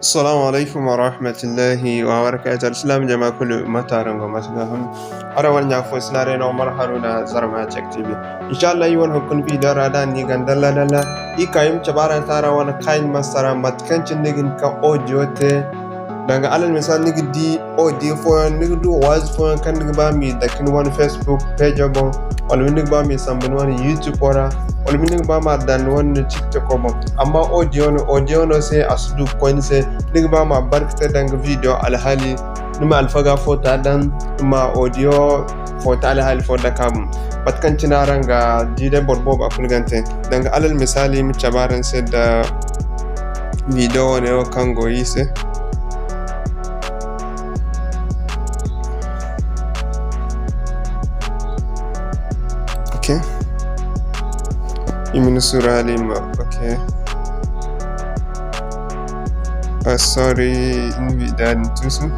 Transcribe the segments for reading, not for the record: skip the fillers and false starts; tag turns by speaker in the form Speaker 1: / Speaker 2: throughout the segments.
Speaker 1: السلام عليكم ورحمة الله وبركاته. السلام جماعة كل متارن ومسلهم. أنا وانا فوسنا رينا ومرحلونا زرما تك تي في. إن شاء الله يوان هكون في دارا دان يغان دلا دلا. إيكايم تبارا تارا وانا KineMaster ماتكنش نيجن كأوديو تي. دعنا على المثال نيجي أوديو فون نيجي واز فون كان نيجي بامي دكين وان فيسبوك page أبو ولا نيجي بامي سامبن وان يوتيوب ورا wala min ngi bama dan won TikTok ko amma audio no se asdu coin se ngi bama barkata dang video al hali nima alfaga fota dan nima audio fota al hali fota kam batkan cinaranga jide borbo ba kulgante dang alal misali mi chabaran se da video ne o kango yise okay Imin suralim, okay. Sorry, invidan tusu.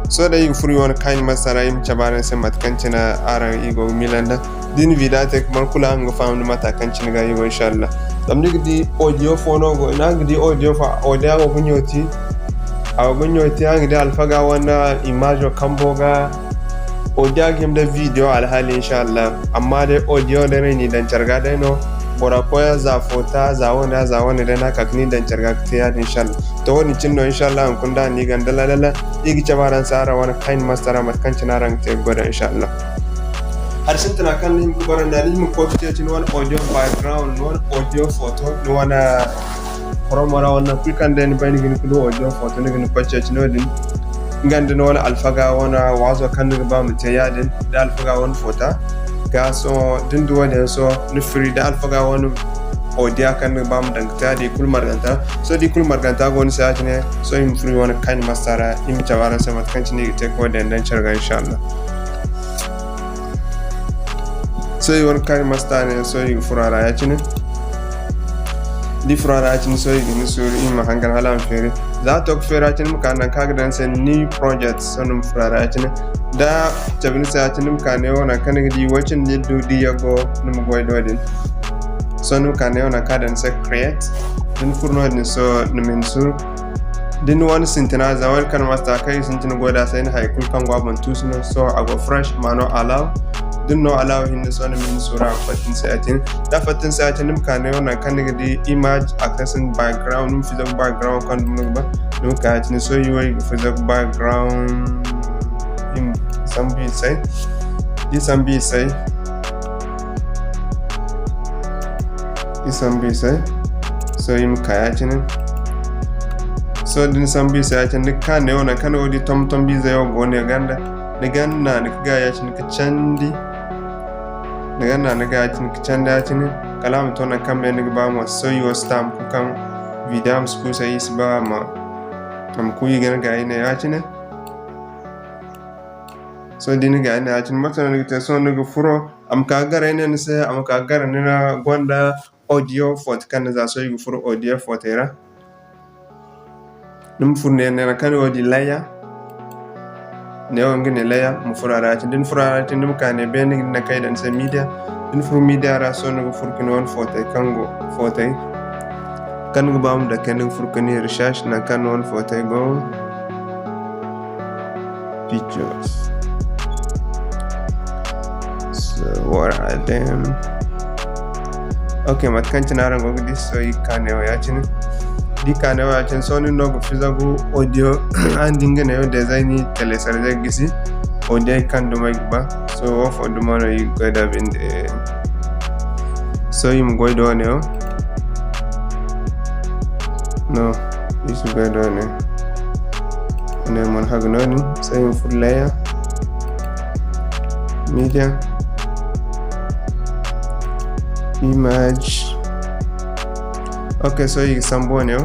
Speaker 1: So da you free one KineMaster im chabaran se matkanchina aran igo milanda. Din vidate man kula ngo famdu matakanchina ga igo inshallah. Damni gidi audio phone go na gidi audio fa audio go bunyoti. Aw bunyoti angidi alfaga wana image kamboga. Audio game da video alhali inshallah amma dai audio da ne dan charga dai no bora koya za fota za wani da na kakni dan charga ta inshallah to wani cinno inshallah an kunda ni gandala lala igi chabaran sara wani KineMaster matkan cinaran te goda inshallah har sun tana kan nim goran da nim ko te cin wani audio background wani audio photo ni wana promora wana kukan da ni bani gini kudo audio photo ni gini pace cin wadin ngande no wala alfaga wana wazo kan ba mu te yadin da alfaga wani fota ga so dindu wani so ni free da alfaga wani audio kan ba mu dangta di kul marganta so di kul marganta go ni sai ne so im free wani KineMaster im tawara sa matkan ni te ko den dan charga inshallah so yi wani KineMaster ne so yi furara ya cine di furara cin so yi ni suri im hangan halan fere za ta ku fera cin muka nan kaga dan sai new project sonum furara cin da tabin sa cin muka ne wana kan gidi wacin ne dudi yago num goido din sonu kan ne wana kadan sai create din furno din so numin sur din wani sintina za wani KineMaster kai sintin goda sai ni haikul kan gwabon tusuno so ago fresh mano allow din no allow hin so numin sura fatin sai atin da fatin sai atin muka ne wana kan gidi image accessing background num fizo background kan dum ba dum ka atin so yi fizo background in sambi sai di sambi sai so im kaya atin so din sambi sai atin kan ne wana kan odi tom bi zai go ne ganda ne ganna ne ga ya cin ka candi daga na ga tin can da tin kalam to na kan ne ba mu so yo stamp kan video su sai is ba ma am ku yi ga ina ya tin so din ga ina ya tin mata ne ta so ne ga furo am ka gara ne sai am ka gara ne na gonda audio photo kan za so yi furo audio photo era num furne ne na kan odi laya ne wangi ne laya mu furara din furara tin dum kane be ni na kai dan sai media din furu media ra so no furkin won photo kango photo kan go bam da kan furkin research na kan won photo go pictures so what are them okay mat kan tinaran go this so ikane ya chin di kane wa chin so ni no go fizago audio andinga ne design tele sarje gisi audio kan do mai ba so of do mano yi go da bin de so yim go do ne no is go do ne mon hagno ni so yim full layer media image okay so yi sambo ne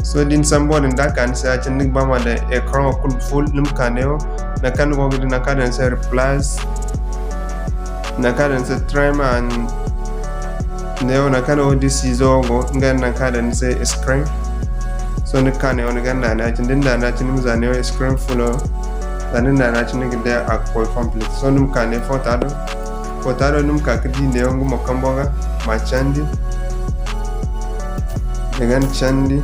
Speaker 1: so din sambo din da kan sai cin nik ba ma da ekran full nim kaneo na kan go gidi na kan sai replace na kan sai trim and neo na kan odi sizo go ngan na kan sai screen so nik kaneo ni gan na cin din da na cin mu zaneo screen full dan na cin nik da akwai complete so nim kaneo fotado nim ka kidi ne ngo mo kamboga ma chandi dengan chandi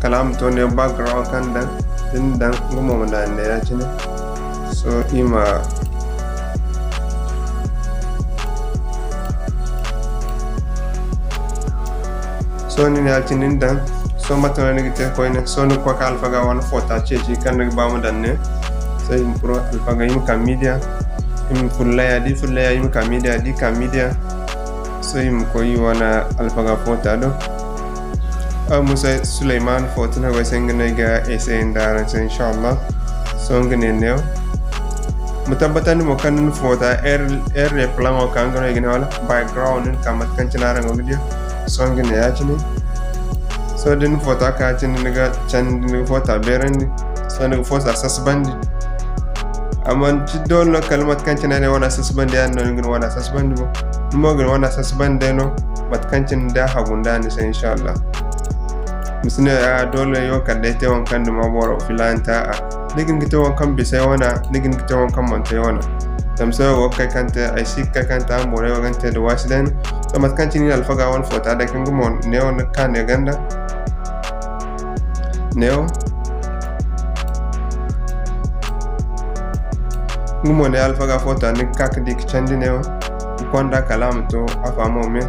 Speaker 1: kalam to ne background kan dan din dan gumo da ne ya cini so ima so ni ya cini dan so matana ne gite ko ne so ni ko ka alfa ga wan fota ce kan ne ba mu dan ne sai im pro alfa ga im ka media im fullaya di fullaya im ka media di ka media so im ko yi wana alfa ga fota do Musa Suleiman fotuna ko sengene ga ese ndara inshallah so ngene new mutabatan mo kan fota plan o kan ngene gene wala background kamat kan cinara ngol dia so ngene ya cini so din fota ka cini ga chan din fota berandi so ne fota sasbandi amman ci don no kalmat kan cinara wana sasbandi an no ngene wana sasbandi mo ngene wana sasbandi no mat kan cin da hagunda ni inshallah misne ya dole yo kadde te won kan ma boro filanta a nigin gite won kan bisai wana nigin gite won kan monte wana tamso wo kai kante ai sikka kanta ambore wo gante do wasden to mat kan tini alfaga won fota da kan gumon neo kan ne ganda neo gumon ne alfaga fota ni kak dik chandi neo konda kalam to afamo me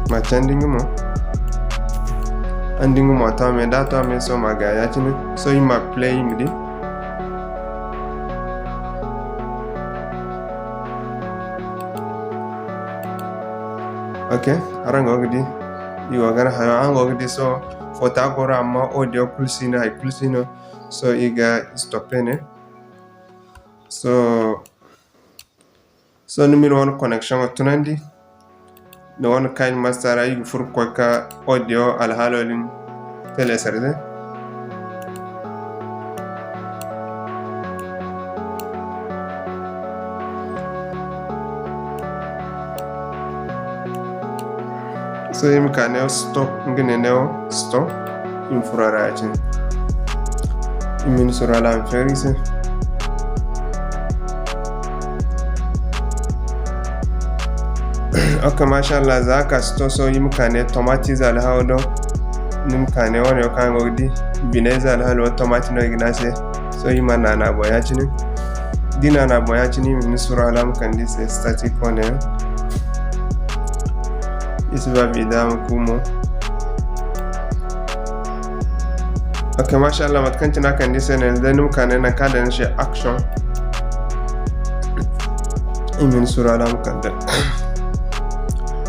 Speaker 1: ma chanding mo anding mo ta me data me so maga ya chini so ima playing di okay arango gidi you are gonna have ango gidi so fota gora ma audio pulsina hay pulsino so iga stopene so numero one connection tunandi no one KineMaster ay fur ko ka audio al halolin telesarde so im kaneo stop ngene neo stop im furara achin imin surala ferise okay mashallah zaka sto so yimkane tomati zal hawdo nimkane woni kan godi bineza al halo tomati no ignase so yimana na boyachini dina na boyachini min sura alam kan dise static one isba bidam kumo okay mashallah matkanti na kan dise ne da nimkane na kada ne shi action imin sura alam kan da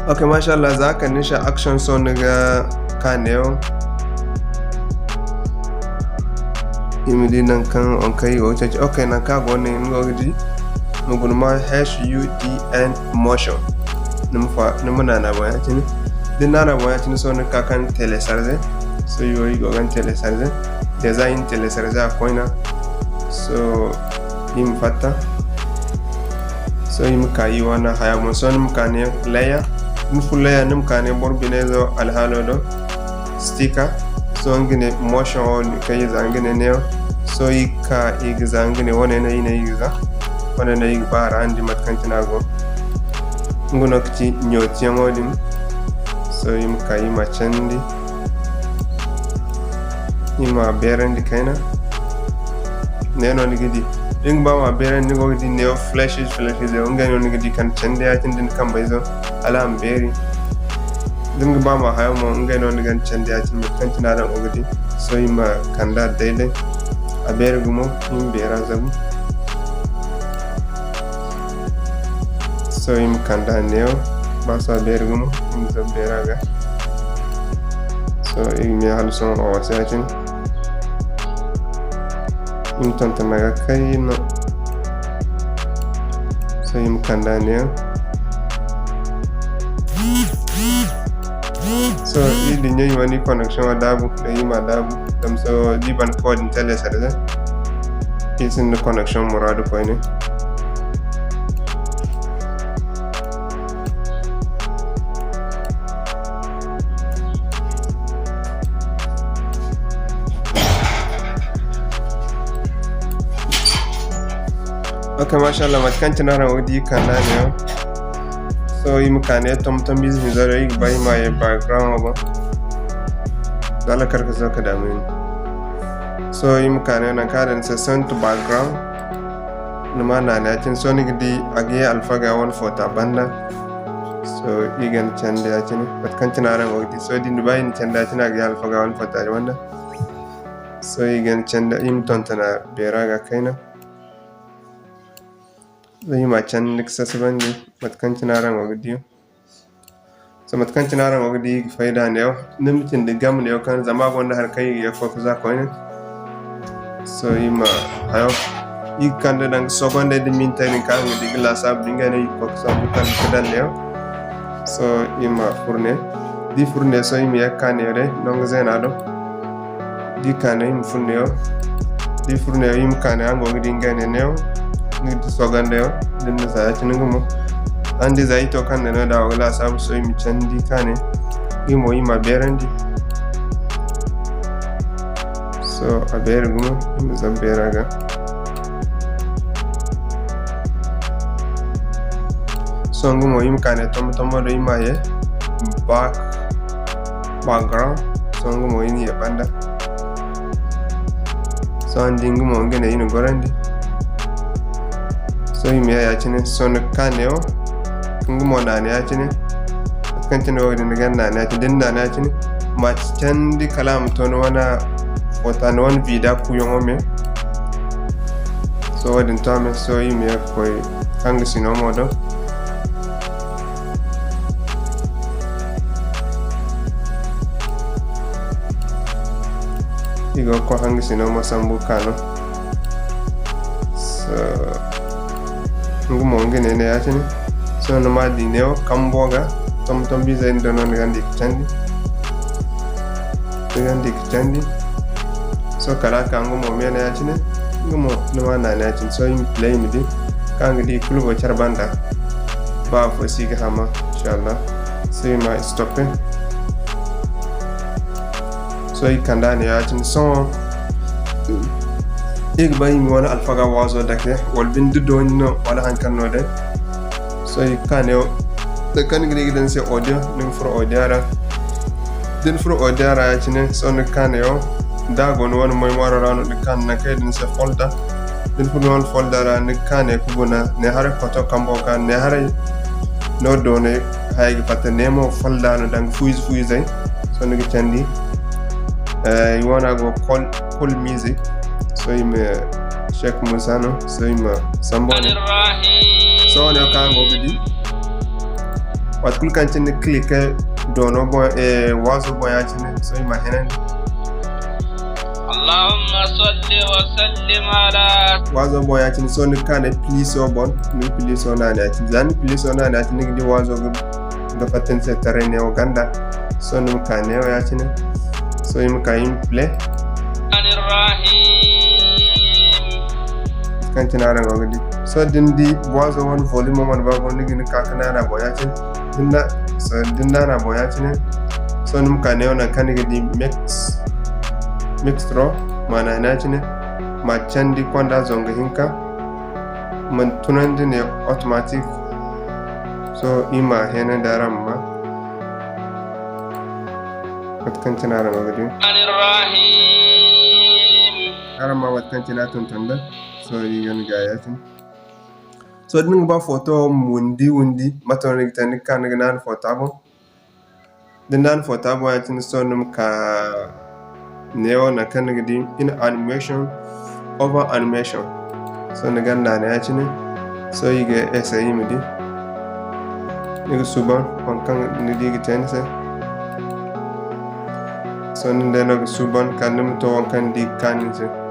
Speaker 1: okay mashallah zaka nisha action so niga kaneo imidi nan kan on kai o chachi okay nan ka go ne ngodi mugun ma #UTN motion numfa numana na boya tini din na boya tini so ne ka kan telesarze so yo go kan telesarze design telesarze akoina so im fatta so im kai wana haya mo so nim kane layer nfulaya nim kane bor binezo al halodo sticker so ngine motion on kay zangine ne so ika igzangine wona ne ina yiga wona ne bara andi matkantina go ngono kiti nyoti amodin so im kay machandi ima berandi kaina neno nigidi ing ba ma berandi go di neo flashes de ngano nigidi kan chande atindin kambaizo alam beri dinga ba ma hayo mo ngano nigan chande atin kantina da ogudi so ima kanda daide a beri gumo im bera zabu so im kanda neo ba so beri gumo im zo beraga so imi halson o wasatin im tonta naga kayino so im kanda neo so idi nyoy wani connection adabu da yima adabu dam so liban code tele sarza isin the connection muradu ko ne okay mashallah matkanti nara wodi kana ne so so yim kane tom biz mi zaro yig bay ma ye background ba dala karka zo ka damin so yim kane na kaden se send to background numa na ne tin so ni gidi agi alfaga won photo banda so igen chande achini pat kantina ran ogdi so di dubai ni chanda achina agi alfaga won photo banda so igen chanda im tontana beraga kaina zai ma can accessible pat kantina ran ogdi so mat kantina ran ogdi faida ne nimtin de gam ne kan zama gonda har kai ya ko za ko ne so ima ayo ikande dang sogonde de min tay kan de glace ab dinga ne ko so kan kedal ne so ima fourne di fourne so imi yakane re donc zenado di kane im fourne di fourne im kane ango di ngane ne ni sogande den sa ci ngumo andi zai to kan ne da glace ab so imi chandi kane imo ima berandi so abergumo im zaberaga so ngumo im kane tom do ima ye background so ngumo ini ya banda so andi ngumo ngene ino gorandi so imi ya chine so ne kane o ngumo na ne ya chine kantene o ne ganna na chine dinna na chine ma chandi kalam to no wana wata non vida ku yongo me so wadin tame so imi ya koy hangi sino modo igo ko hangi sino mo sambu kano so ngumo ngene ne achini so no ma dineo kamboga tom biza indono ngandi kichandi so kala kango mo mena achini ngumo no ma na achini so im play mi di kangi di klubo charbanda ba fo siga hama inshallah so ma stopping so ikanda ne achini so bay mi wala alfaga wazo dake wal bindu donno wala hankanno de so ikane de kan gidi den se audio nim for audiara den for audiara achini so ne kane dago no won moy wararano de kan na kay den se folder den for non folder ne kane kubuna ne hare photo kambo kan ne hare no done haygi patte nemo folder no dang fuiz so ne chandi you wanna go call music so check musano so somebody so ne kango bidi wat kul kan tin click dono bo wazo bo ya tin so henan Allahumma salli wa sallim ala wazo bo ya tin so ne kan please so bon ni please so na ya tin zan please so na ya tin di wazo ga paten se terrain o ganda so ne kan ne ya tin so kaim play kantina ran ogdi so dindi boazo won volume man ba gon ngi kakana na boyatin dinda na boyatin so num kaneo na kanigi di mix draw mana na chine ma chandi konda zonga hinka man tunandi ne automatic so ima hena daramma kantina ran ogdi arama wat kantina tuntanda so yigan gayatin so ding ba photo wundi matone tan kan nan photo abo den dan photo abo yatin so num ka neo na kan gidi in animation over animation so ne ganna ne yatin so yiga essay midi ni suba on kan ni digi tense so nde no suban kanum to on kan di kanise